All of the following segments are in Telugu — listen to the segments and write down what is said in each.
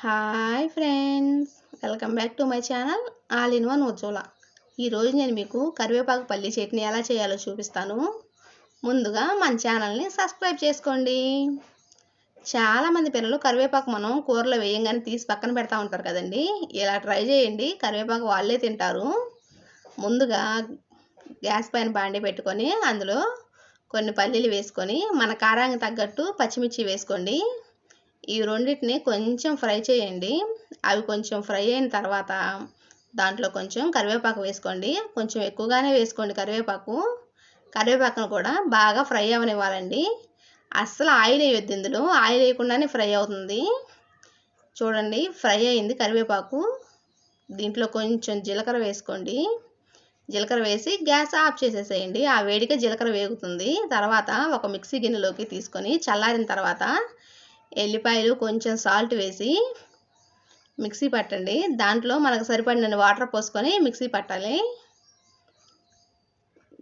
Hi friends, welcome back to my channel all in one Ujwala. ఈరోజు నేను మీకు కరివేపాకు పల్లి చట్నీ ఎలా చేయాలో చూపిస్తాను. ముందుగా మన ఛానల్ని సబ్స్క్రైబ్ చేసుకోండి. చాలామంది పిల్లలు కరివేపాకు మనం కూరలో వేయంగానే తీసి పక్కన పెడతా ఉంటారు కదండి. ఇలా ట్రై చేయండి, కరివేపాకు వాళ్ళే తింటారు. ముందుగా గ్యాస్ పైన బాండి పెట్టుకొని అందులో కొన్ని పల్లీలు వేసుకొని మన కారానికి తగ్గట్టు పచ్చిమిర్చి వేసుకోండి. ఈ రెండింటిని కొంచెం ఫ్రై చేయండి. అవి కొంచెం ఫ్రై అయిన తర్వాత దాంట్లో కొంచెం కరివేపాకు వేసుకోండి. కొంచెం ఎక్కువగానే వేసుకోండి కరివేపాకును కూడా బాగా ఫ్రై అవనివ్వాలండి. అస్సలు ఆయిల్ వేయొద్దు, ఇందులో ఆయిల్ వేయకుండానే ఫ్రై అవుతుంది. చూడండి, ఫ్రై అయింది కరివేపాకు. దీంట్లో కొంచెం జీలకర్ర వేసుకోండి. జీలకర్ర వేసి గ్యాస్ ఆఫ్ చేసేసేయండి. ఆ వేడిగా జీలకర్ర వేగుతుంది. తర్వాత ఒక మిక్సీ గిన్నెలోకి తీసుకొని చల్లారిన తర్వాత ఎల్లిపాయలు కొంచెం సాల్ట్ వేసి మిక్సీ పట్టండి. దాంట్లో మనకు సరిపడిన వాటర్ పోసుకొని మిక్సీ పట్టాలి.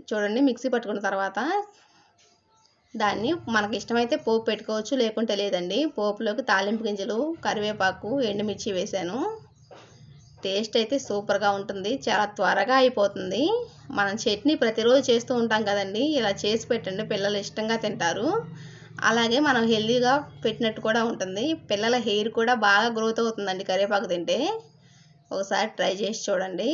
చూడండి, మిక్సీ పట్టుకున్న తర్వాత దాన్ని మనకి ఇష్టమైతే పోపు పెట్టుకోవచ్చు, లేకుంటే లేదండి. పోపులోకి తాలింపు గింజలు, కరివేపాకు, ఎండుమిర్చి వేసాను. టేస్ట్ అయితే సూపర్గా ఉంటుంది, చాలా త్వరగా అయిపోతుంది. మనం చట్నీ ప్రతిరోజు చేస్తూ ఉంటాం కదండి. ఇలా చేసి పెట్టండి, పిల్లలు ఇష్టంగా తింటారు. అలాగే మనం హెల్తీగా పెట్టినట్టు కూడా ఉంటుంది. పిల్లల హెయిర్ కూడా బాగా గ్రోత్ అవుతుందండి కరివేపాకు తింటే. ఒకసారి ట్రై చేసి చూడండి.